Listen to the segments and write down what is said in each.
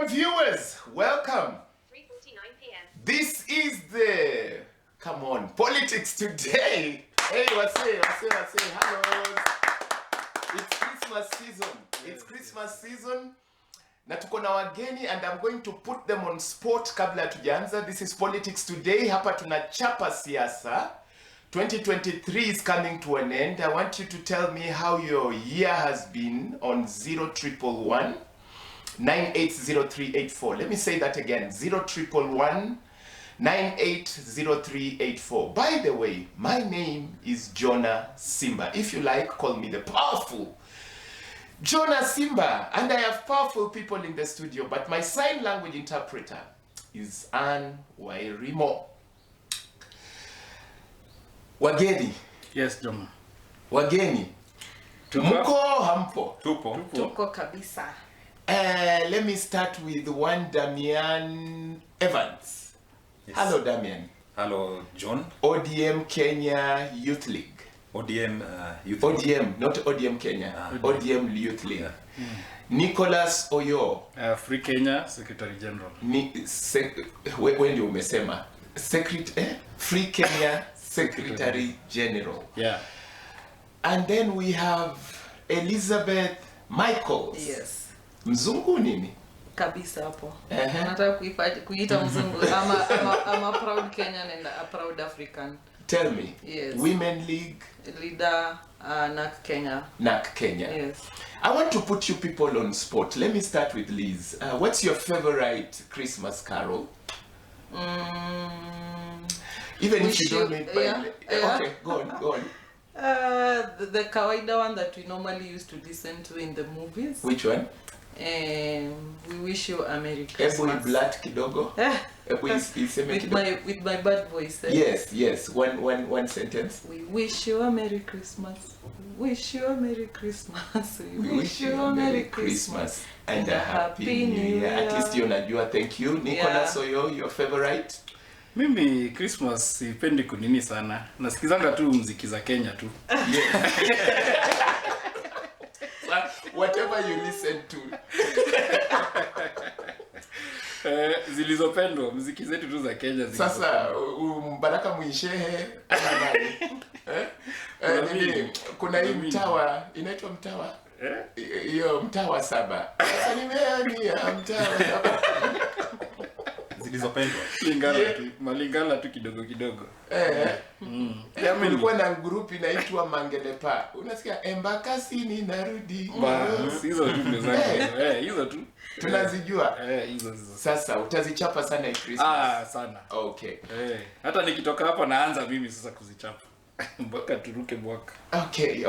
Welcome viewers, welcome. 3:49 p.m. This is the, come on, Politics Today. Hey, what's up? Hello. It's Christmas season. It's Christmas season. Na tuko na wageni and I'm going to put them on spot kabla tujaanza. This is Politics Today. Hapa tunachapa siasa. 2023 is coming to an end. I want you to tell me how your year has been on 0111 980384. Let me say that again. 0111 980384. By the way, my name is JONAH SIMBA. If you like, call me the powerful JONAH SIMBA. And I have powerful people in the studio, but my sign language interpreter is Ann Wairimo. Wageni. Yes, Joma. Wageni. Mko hampo? Tuko kabisa. Let me start with one Damian Evans. Yes. Hello, Damian. Hello, John. ODM Kenya Youth League. ODM Youth ODM, League. not ODM Kenya. ODM Youth League. Yeah. Nicholas Oyo. Free Kenya Secretary General. When you umesema Free Kenya Secretary General. Yeah. And then we have Elizabeth Michaels. Yes. Mzungu nini? Kabisa hapo. Nataka kuita mzungu. I'm a proud Kenyan and a proud African. Tell me. Yes. Women League. Leader NAC Kenya. NAC Kenya. Yes. I want to put you people on spot. Let me start with Liz. What's your favorite Christmas carol? Even if you don't know it by okay, go on. The kawaida one that we normally used to listen to in the movies. Which one? We wish you a Merry Ebu Christmas. Blatt kidogo. Ebu iseme kidogo. With my bad voice. Yes. One sentence. We wish you a Merry Christmas. Wish you a Merry Christmas. We wish you a Merry Christmas and a Happy New Year. At least you najua. Thank you. Nicholas Oyo, your favorite? Mimi Christmas sipendi kunini sana. Nasikizanga tu muziki za Kenya tu. Yes. Whatever you listen to. Zilizopendwa muziki zetu tu za Kenya. Sasa Baraka Mwishehe kuna hii mtawa inaitwa mtawa hiyo mtawa saba. Sasa nimeania mtawa saba Zilizopendwa. Malingala tu kidogo. Mimi nilikuwa na group inaitwa Mangelepa. Unasikia Embakasi ni narudi. Hizo tu mezangu. Hizo tu. Tunazijua. Hizo. Sasa utazichapa sana hii Christmas. Sana. Okay. Hata nikitoka hapa naanza mimi sasa kuzichapa. Mpaka turuke mwaka. Okay.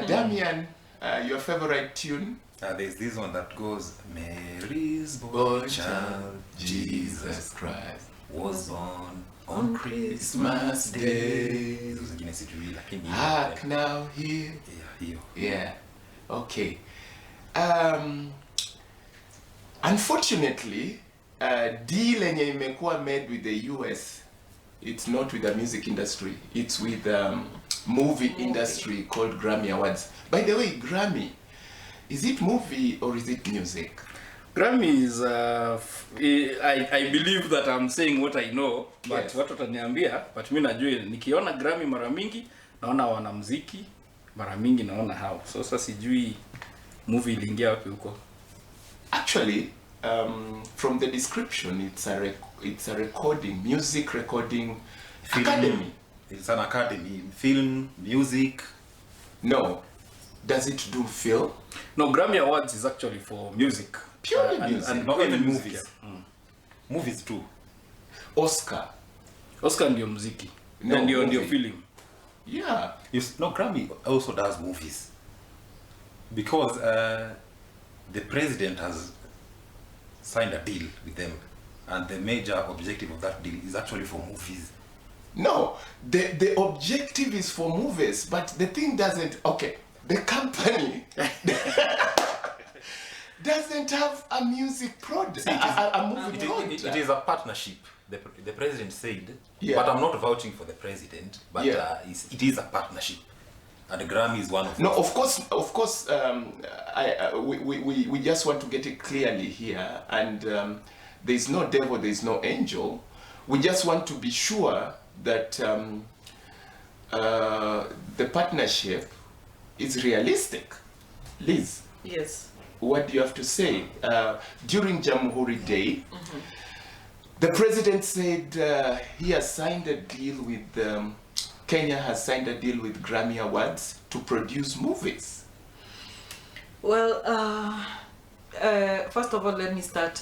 Damian, your favorite tune? There's this one that goes, Mary's boy child, Jesus Christ, was born on Christmas Day. Zingine sijui lakini Hark now here. hiyo. Yeah. Okay. Unfortunately, deal yenye imekuwa made with the US, it's not with the music industry, it's with movie industry called Grammy Awards. By the way, Grammy, is it movie or is it music? Grammy is I believe that I'm saying what I know, but Yes. watu wataniambia, but mimi najua nikiona Grammy mara mingi naona wanamuziki, mara mingi naona hao. So sasa sijui movie iliingia wapi huko. Actually, from the description, it's a recording, music recording academy. It's an academy, film, music. No. Does it do film? No, Grammy Awards is actually for music. Purely music. And Not even music, movies. yeah. Movies too. Oscar. Oscar ndio muziki. No, Ndio movie. film. Yeah. Grammy also does movies. Because the president has signed a deal with them. And the major objective of that deal is actually for movies. No, the objective is for movies, but the thing doesn't. Okay, the company doesn't have a music product, a movie product. It is a partnership. The president said, Yeah. but I'm not vouching for the president, but Yeah. it is a partnership. And the Grammy is one of No, those. of course. We just want to get it clearly here, and there's no devil, there's no angel. We just want to be sure that the partnership is realistic. Liz, Yes. what do you have to say? During Jamhuri Day, the president said he has signed a deal with. Kenya has signed a deal with Grammy Awards to produce movies. Well, first of all, let me start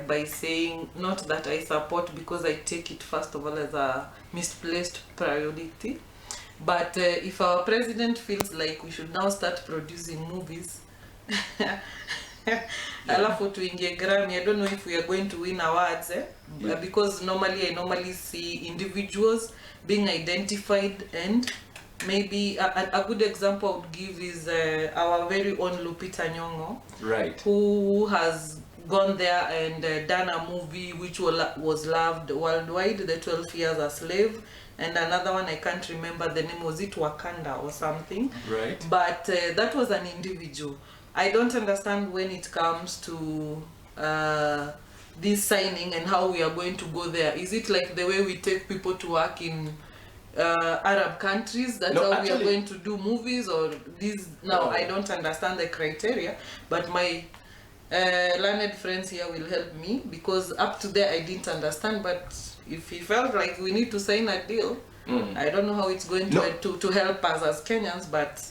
by saying not that I support, because I take it first of all as a misplaced priority. But if our president feels like we should now start producing movies, alafu tuingie Grammy, I don't know if we are going to win awards, because I normally see individuals being identified, and maybe a good example I would give is our very own Lupita Nyong'o, right, who has gone there and done a movie which was loved worldwide, The 12 Years a Slave, and another one I can't remember the name, was it Wakanda or something, right, but that was an individual. I don't understand when it comes to this signing and how we are going to go there. Is it like the way we take people to work in Arab countries, that's No, how we are actually- going to do movies, or this? Now, No. I don't understand the criteria, but my learned friends here will help me, because up to there I didn't understand. But if he felt like we need to sign a deal, I don't know how it's going No. to help us as Kenyans, but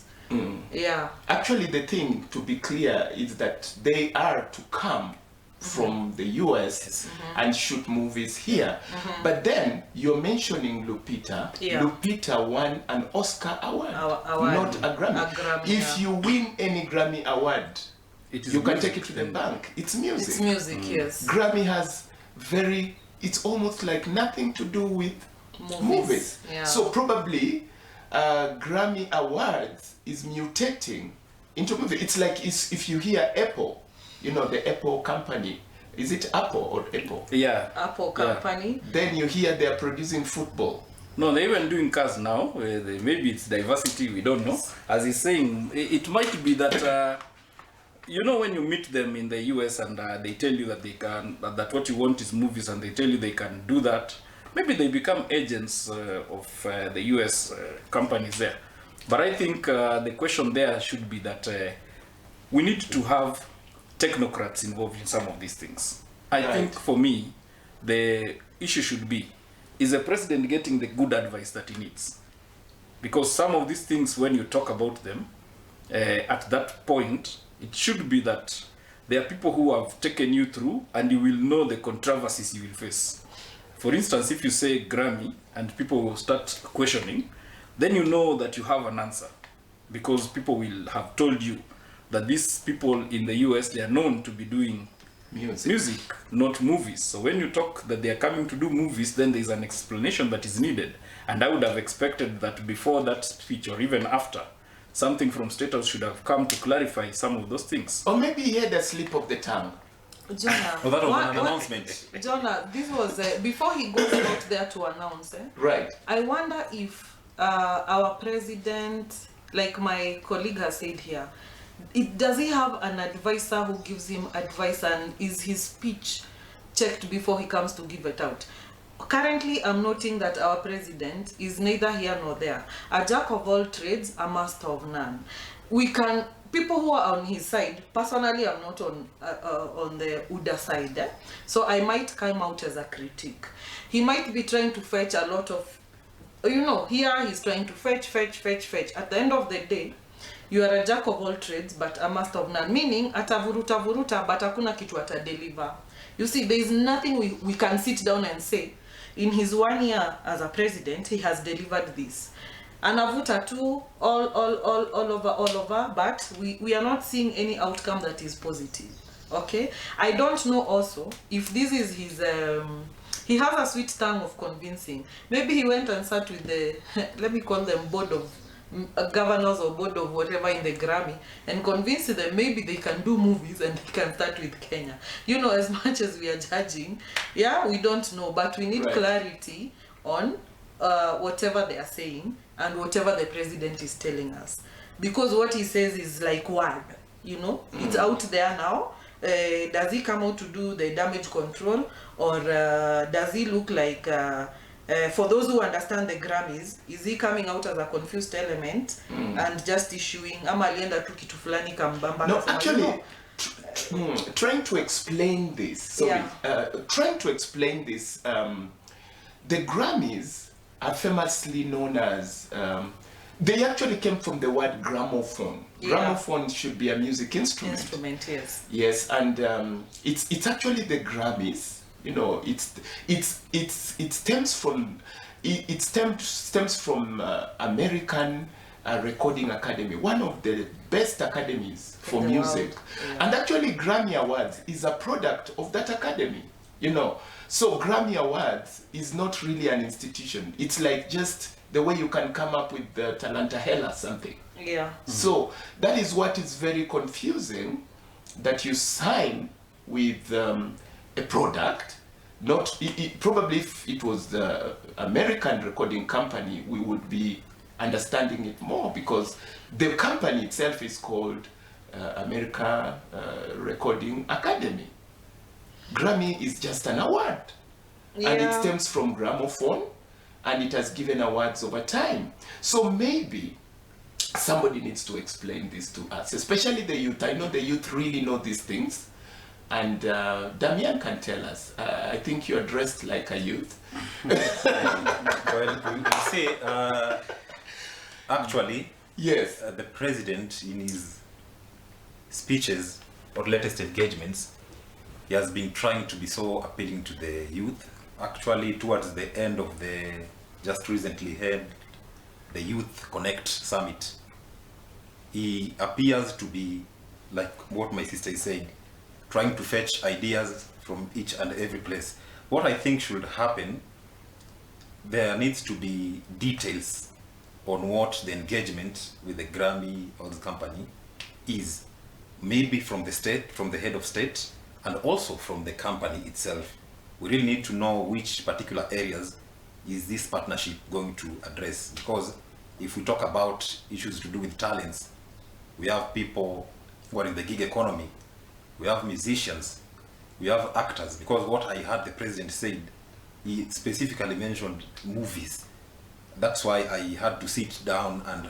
yeah. Actually, the thing, to be clear, is that they are to come from the US and shoot movies here. But then you're mentioning Lupita. Yeah. Lupita won an Oscar award, Award. not a Grammy. A Grammy, If yeah. you win any Grammy award, It is you can music take it to the and- bank. It's music. It's music, yes. Grammy has it's almost like nothing to do with movies. Yeah. So probably Grammy Awards is mutating into movie. It's like if you hear Apple, the Apple company. Is it Apple or Apple? Yeah. Apple Yeah. company. Then you hear they're producing football. No, they're even doing cars now. Maybe it's diversity, we don't know. As he's saying, it might be that, when you meet them in the US and they tell you that they can, that what you want is movies, and they tell you they can do that, maybe they become agents of the US companies there. But I think the question there should be that we need to have technocrats involved in some of these things. I Right. think for me, the issue should be, is the president getting the good advice that he needs? Because some of these things, when you talk about them, at that point, it should be that there are people who have taken you through, and you will know the controversies you will face. For instance, if you say Grammy and people will start questioning, then you know that you have an answer, because people will have told you that these people in the US, they are known to be doing music, not movies. So when you talk that they are coming to do movies, then there's an explanation that is needed. And I would have expected that before that speech, or even after, something from State House should have come to clarify some of those things. Or maybe he had a slip of the tongue. Jonah. Oh, that was what- an what- announcement. Jonah, this was before he goes out there to announce. Right. I wonder if our president, like my colleague has said here, does he have an advisor who gives him advice, and is his speech checked before he comes to give it out? Currently, I'm noting that our president is neither here nor there. A jack of all trades, a master of none. People who are on his side, personally, I'm not on the UDA side, so I might come out as a critic. He might be trying to fetch a lot of, here he's trying to fetch. At the end of the day, you are a jack of all trades, but a master of none. Meaning, atavuruta, but hakuna kitu atadeliver. You see, there is nothing we can sit down and say, in his 1 year as a president, he has delivered this. Anavuta too, all over, but we are not seeing any outcome that is positive. Okay? I don't know also if this is his, he has a sweet tongue of convincing. Maybe he went and sat with the, let me call them board of governors or board of whatever in the Grammy, and convince them maybe they can do movies and they can start with Kenya. As much as we are judging, we don't know, but we need Right. clarity on whatever they are saying, and whatever the president is telling us, because what he says is like word, you know, it's out there now. Does he come out to do the damage control, or does he look like for those who understand the Grammys, is he coming out as a confused element and just issuing ama alienda tu kitu fulani kambamba? No, kasema, actually, you know, trying to explain this. Trying to explain this. The Grammys are famously known as. They actually came from the word gramophone. Yeah. Gramophone should be a music instrument. Yes. Yes, and it's actually the Grammys. You know, it stems from American Recording Academy, one of the best academies for music. Yeah. And actually, Grammy Awards is a product of that academy. You know, so Grammy Awards is not really an institution. It's like just the way you can come up with the Talanta Hell or something. Yeah. So that is what is very confusing, that you sign with a product. Not probably if it was the American recording company, we would be understanding it more, because the company itself is called America Recording Academy. Grammy is just an award, and it stems from gramophone, and it has given awards over time. So maybe somebody needs to explain this to us, especially the youth. I know the youth really know these things, and Damian can tell us. I think you're dressed like a youth. Well, we say, actually, Yes. the president in his speeches or latest engagements, he has been trying to be so appealing to the youth. Actually, towards the end of the just recently held the Youth Connect Summit, he appears to be, like what my sister is saying, trying to fetch ideas from each and every place. What I think should happen, there needs to be details on what the engagement with the Grammy or the company is, maybe from the state, from the head of state, and also from the company itself. We really need to know which particular areas is this partnership going to address, because if we talk about issues to do with talents, we have people who are in the gig economy, we have musicians, we have actors, because what I heard the president said, he specifically mentioned movies. That's why I had to sit down and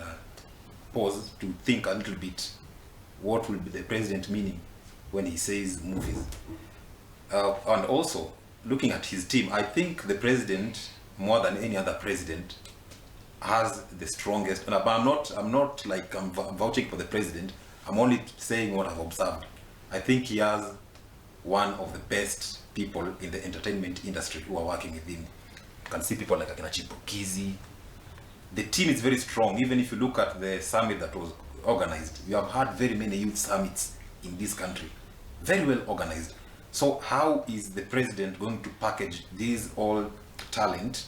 pause to think a little bit what will be the president meaning when he says movies. And also, looking at his team, I think the president, more than any other president, has the strongest, and I'm not like I'm vouching for the president, I'm only saying what I've observed. I think he has one of the best people in the entertainment industry who are working with him. You can see people like Akina Chipukizi. The team is very strong. Even if you look at the summit that was organized, we have had very many youth summits in this country, very well organized. So how is the president going to package these all talent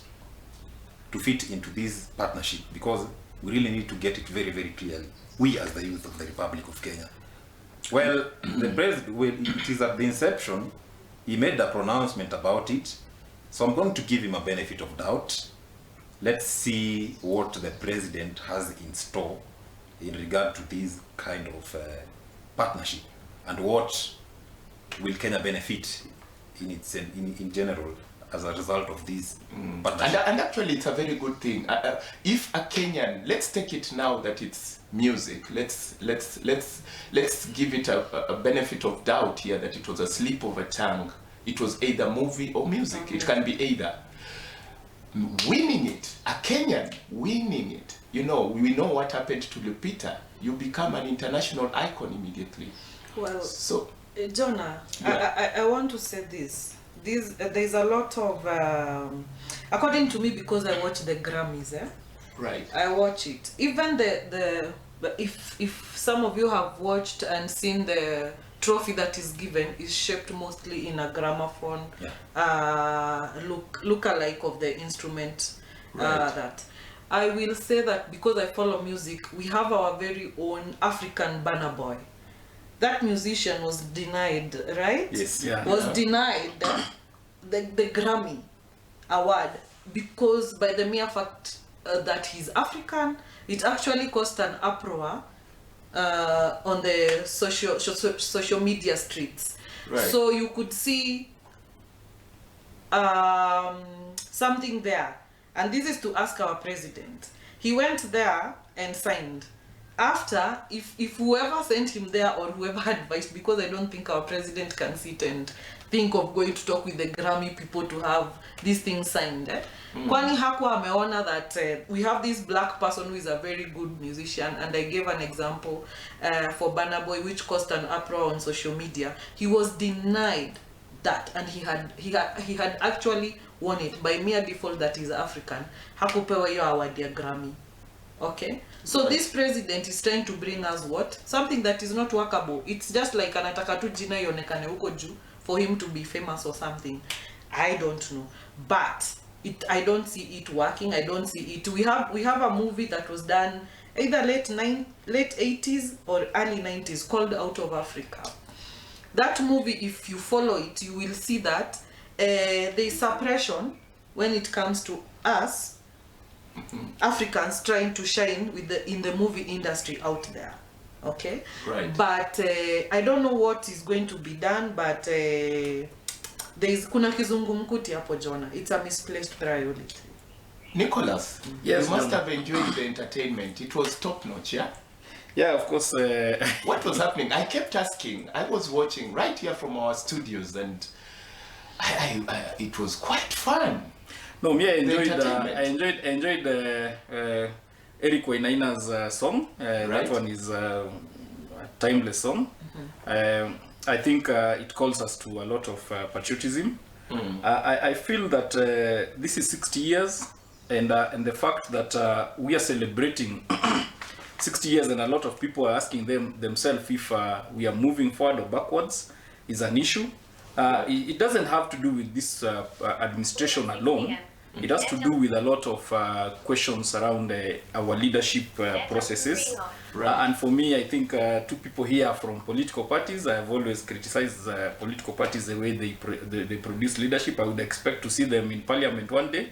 to fit into this partnership? Because we really need to get it very, very clearly, we as the youth of the Republic of Kenya. Well, the president, well, it is at the inception, he made a pronouncement about it, so I'm going to give him a benefit of doubt. Let's see what the president has in store in regard to this kind of partnership, and what will Kenya benefit in general as a result of this partnership. And actually, it's a very good thing. If a Kenyan, let's take it now that it's music. Let's give it a benefit of doubt here that it was a slip of a tongue. It was either movie or music. It can be either. Winning it, a Kenyan winning it. You know, we know what happened to Lupita. You become an international icon immediately. Well, so Jonah, yeah. I want to say this. There's a lot of, according to me, because I watch the Grammys, right. I watch it. Even if some of you have watched and seen the trophy that is given, is shaped mostly in a gramophone, look-alike of the instrument. Right. That I will say that because I follow music, we have our very own African Burna Boy. That musician was denied, right? Yes. Yeah. Was denied the Grammy award because by the mere fact that he's African. It actually caused an uproar on the social media streets. Right. So you could see something there, and this is to ask our president. He went there and signed. After, if whoever sent him there or whoever advised, because I don't think our president can sit and think of going to talk with the Grammy people to have these things signed. Kwani hakuwa ameona that we have this black person who is a very good musician, and I gave an example for Burna Boy, which caused an uproar on social media. He was denied that, and he had actually won it by mere default that he's African. Hakupewa hiyo award ya Grammy. Okay, so right. This president is trying to bring us what? Something that is not workable. It's just like anataka tu jina ionekane huko juu for him to be famous or something. I don't know, but I don't see it working. I don't see it. We have a movie that was done either late 80s or early 90s called Out of Africa. That movie, if you follow it, you will see that there is suppression when it comes to us Africans trying to shine in the movie industry out there. Okay, right. But I don't know what is going to be done, but there is kuna kizungumkuti hapo, Jonah. It's a misplaced priority. Nicholas, yes, you must have enjoyed the entertainment. It was top notch, yeah? Yeah, of course. What was happening? I kept asking. I was watching right here from our studios, and it was quite fun. No, me, I enjoyed Eric Wainaina's song. Right. That one is a timeless song. I think it calls us to a lot of patriotism. I feel that this is 60 years, and the fact that we are celebrating 60 years, and a lot of people are asking themselves if we are moving forward or backwards, is an issue. It doesn't have to do with this administration alone. It has to do with a lot of questions around our leadership processes. Right. And for me, I think two people here are from political parties. I have always criticized political parties the way they produce leadership. I would expect to see them in parliament one day,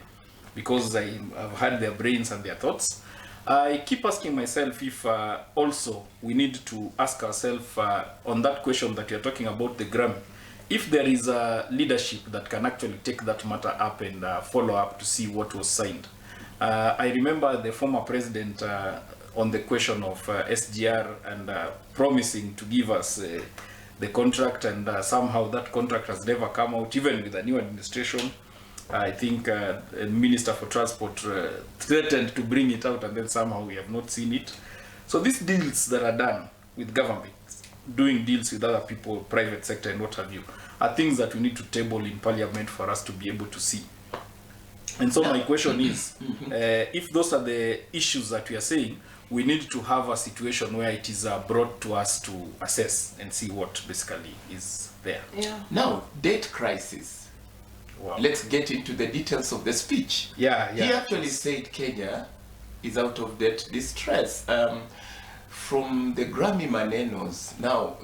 because I've had their brains and their thoughts. I keep asking myself if also we need to ask ourselves on that question that you're talking about, the Grammy, if there is a leadership that can actually take that matter up and follow up to see what was signed. I remember the former president on the question of SGR and promising to give us the contract, and somehow that contract has never come out, even with the new administration. I think the Minister for Transport threatened to bring it out, and then somehow we have not seen it. So these deals that are done with government, doing deals with other people, private sector and what have you, are things that we need to table in parliament for us to be able to see. And so my question is, if those are the issues that we are saying, we need to have a situation where it is brought to us to assess and see what basically is there. Yeah. Now, debt crisis. Wow. Let's get into the details of the speech. Yeah. He actually said Kenya is out of debt distress. From the Grammy Manenos, now,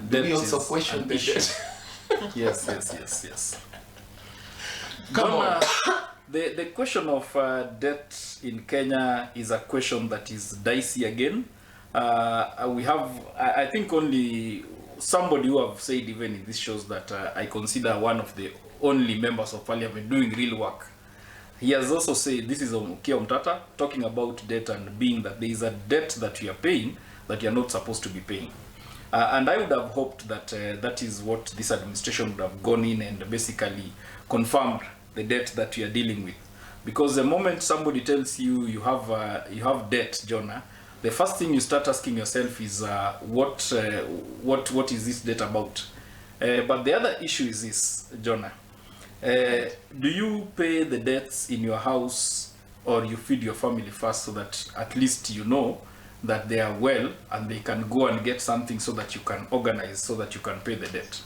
do we also question the debt? Yes. Come on. The question of debt in Kenya is a question that is dicey again. We have, I think, only somebody who have said even in these shows that I consider one of the only members of parliament doing real work. He has also said, this is Okia Mtata, talking about debt and being that there is a debt that you are paying that you are not supposed to be paying. And I would have hoped that that is what this administration would have gone in and basically confirmed the debt that you are dealing with. Because the moment somebody tells you you have debt, Jonah, the first thing you start asking yourself is what is this debt about? But the other issue is this, Jonah. Do you pay the debts in your house, or you feed your family first so that at least you know that they are well and they can go and get something so that you can organize so that you can pay the debt?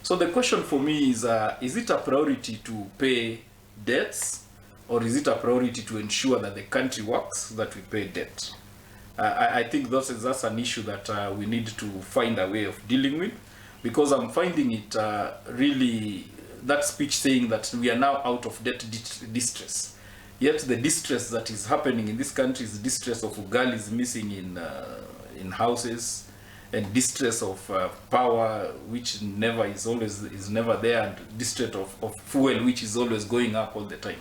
So the question for me is it a priority to pay debts, or is it a priority to ensure that the country works so that we pay debt? I think that's an issue that we need to find a way of dealing with, because I'm finding it really, that speech saying that we are now out of debt distress Yet the distress that is happening in this country is distress of ugalis missing in houses, and distress of power which never is never there, and distress of fuel which is always going up all the time.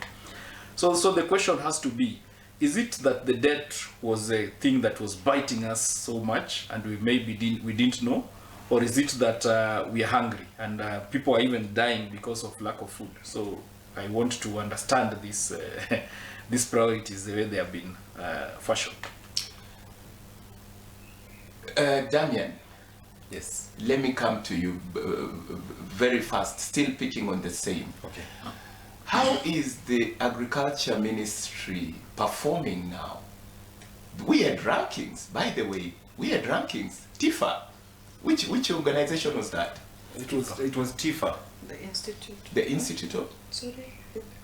So the question has to be, is it that the debt was a thing that was biting us so much and we didn't know, or is it that we are hungry and people are even dying because of lack of food? So I want to understand this these priorities, the way they have been fashioned. Damian, Yes. let me come to you very fast, still picking on the same. Okay. How is the Agriculture Ministry performing now? We had rankings, by the way. We had rankings. TIFA. Which organization was that? It was TIFA. The institute. The Institute of Sorry.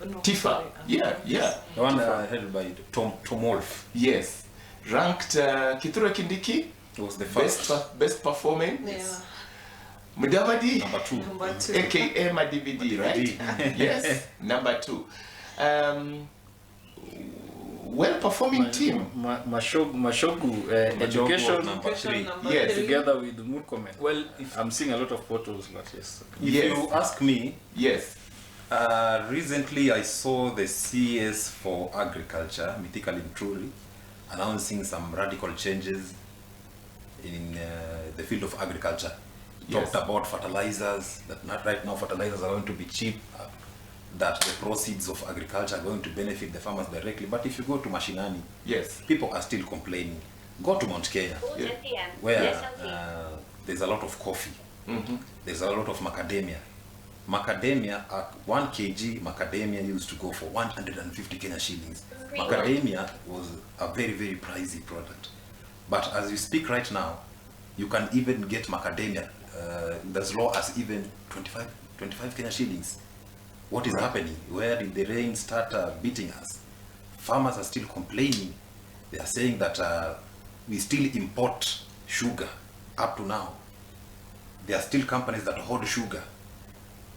No, TIFA. sorry, Yeah. The one headed by Tom Wolf. Yes. Ranked Kithure Kindiki, It was the first. best performing. Yeah. Mudavadi, Number 2. Number 2. aka Madibidi, right? Yes, number 2. Well-performing team. Mashogu education number 3. Yes. together with Murkomen. Well, I'm seeing a lot of photos, but yes. if Yes. you ask me, Yes. recently I saw the CS for Agriculture, Mythically and Truly, announcing some radical changes in the field of agriculture. Yes. Talked about fertilizers, that not right now fertilizers are going to be cheap, that the proceeds of agriculture are going to benefit the farmers directly. But if you go to Mashinani, Yes. people are still complaining. Go to Mount Kenya, where there's a lot of coffee, there's a lot of macadamia. Macadamia, 1 kg macadamia used to go for 150 Kenya shillings. Macadamia was a very, very pricey product. But as you speak right now, you can even get macadamia as low as even 25 Kenya shillings. What is happening? Where did the rain start beating us? Farmers are still complaining. They are saying that we still import sugar up to now. There are still companies that hoard sugar.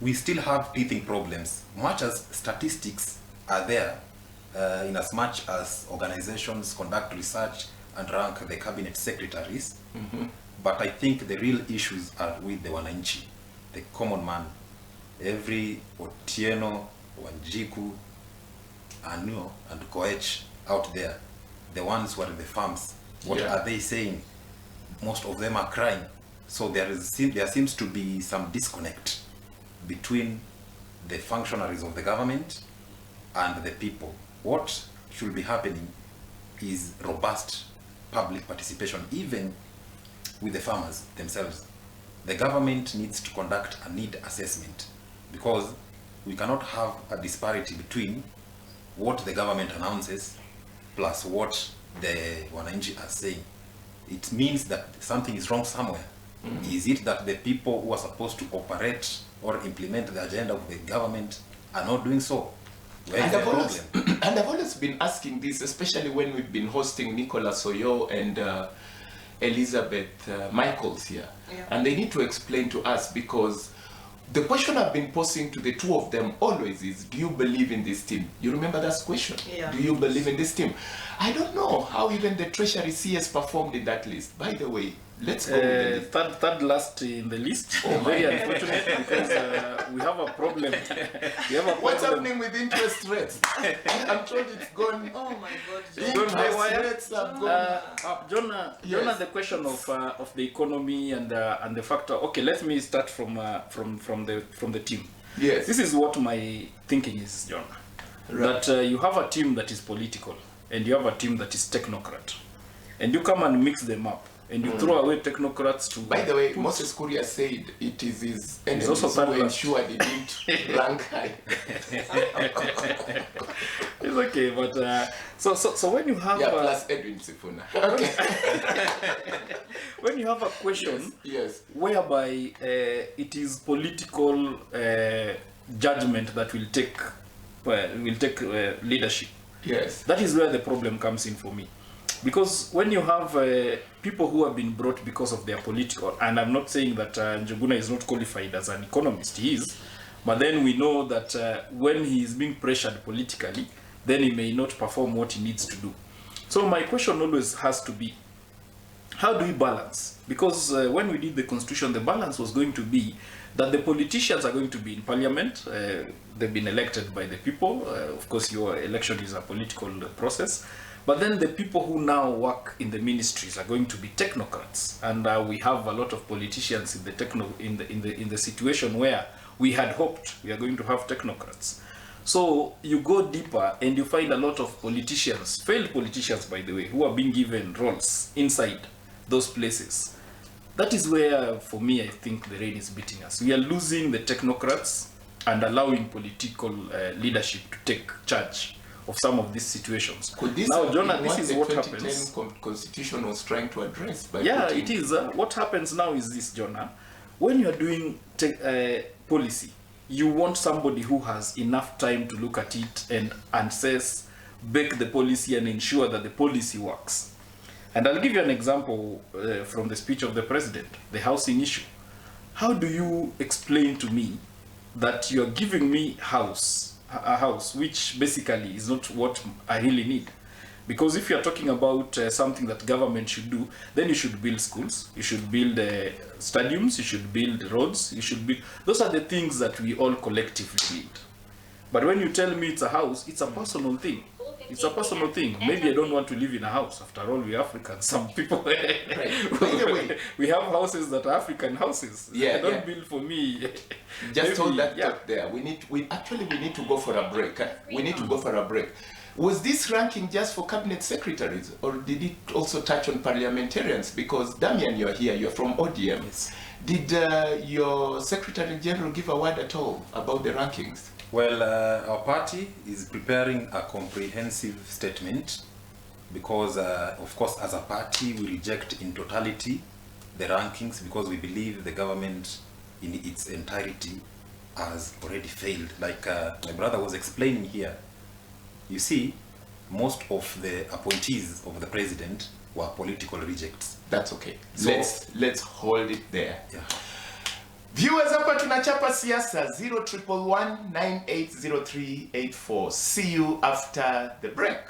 We still have teething problems. Much as statistics are there, in as much as organizations conduct research and rank the cabinet secretaries, but I think the real issues are with the wananchi, the common man. Every Otieno, Wanjiku, Anuo, and Koech out there, the ones who are in the farms, what Yeah. are they saying? Most of them are crying. So there seems to be some disconnect between the functionaries of the government and the people. What should be happening is robust public participation, even with the farmers themselves. The government needs to conduct a need assessment, because we cannot have a disparity between what the government announces plus what the wananchi are saying. It means that something is wrong somewhere. Is it that the people who are supposed to operate or implement the agenda of the government are not doing so? Where is the problem? And I've always been asking this, especially when we've been hosting Nicholas Oyo and Elizabeth Michaels here. Yeah. And they need to explain to us, because the question I've been posing to the two of them always is, do you believe in this team? You remember that question? Yeah. Do you believe in this team? I don't know how even the Treasury CS performed in that list. By the way, let's go with the list. Third last in the list. Very unfortunate, because we have a problem. We have a What's problem. happening with interest rates? I'm told it's gone. Oh my God. Interest rates have gone. Jonah, Yes. the question of the economy and the factor. Okay, let me start from the team. Yes. This is what my thinking is, Jonah. Right. That you have a team that is political and you have a team that is technocrat, and you come and mix them up and you throw away technocrats to. By the way, Moses Kuria said it is his enemies also who third class. ensured he didn't rank high. It's okay, but so when you have Yeah, plus Edwin Sifuna. Okay. when you have a question Yes. whereby it is political judgment that will take leadership, Yes. that is where the problem comes in for me. Because when you have people who have been brought because of their political, and I'm not saying that Njuguna is not qualified as an economist, he is, but then we know that when he is being pressured politically, then he may not perform what he needs to do. So my question always has to be, how do we balance? Because when we did the constitution, the balance was going to be that the politicians are going to be in parliament. They've been elected by the people. Of course, your election is a political process. But then the people who now work in the ministries are going to be technocrats, and we have a lot of politicians in the situation where we had hoped we are going to have technocrats. So you go deeper and you find a lot of politicians, failed politicians by the way, who are being given roles inside those places. That is where, for me, I think the rain is beating us. We are losing the technocrats and allowing political leadership to take charge of some of these situations. Could this now, Jonah, this is what happens. Constitution was trying to address by Yeah, putting... it is. What happens now is this, Jonah. When you are doing policy, you want somebody who has enough time to look at it and assess, bake the policy and ensure that the policy works. And I'll give you an example from the speech of the president, the housing issue. How do you explain to me that you're giving me a house which basically is not what I really need? Because if you're talking about something that government should do, then you should build schools, you should build stadiums, you should build roads, you should build... Those are the things that we all collectively need. But when you tell me it's a house, it's a personal thing. It's a personal thing. Maybe I don't want to live in a house. After all, we're Africans. Some people... Right. By the way, we have houses that are African houses. Yeah, Don't build for me. Just hold that thought there. We need to go for a break. We need to go for a break. Was this ranking just for cabinet secretaries, or did it also touch on parliamentarians? Because Damian, you're here, you're from ODM. Yes. Did your Secretary General give a word at all about the rankings? Well, our party is preparing a comprehensive statement because, of course, as a party, we reject in totality the rankings because we believe the government in its entirety has already failed. Like my brother was explaining here, you see, most of the appointees of the president were political rejects. That's okay. So, let's hold it there. Yeah. Viewers, hapa tunachapa siasa 0111980384. See you after the break.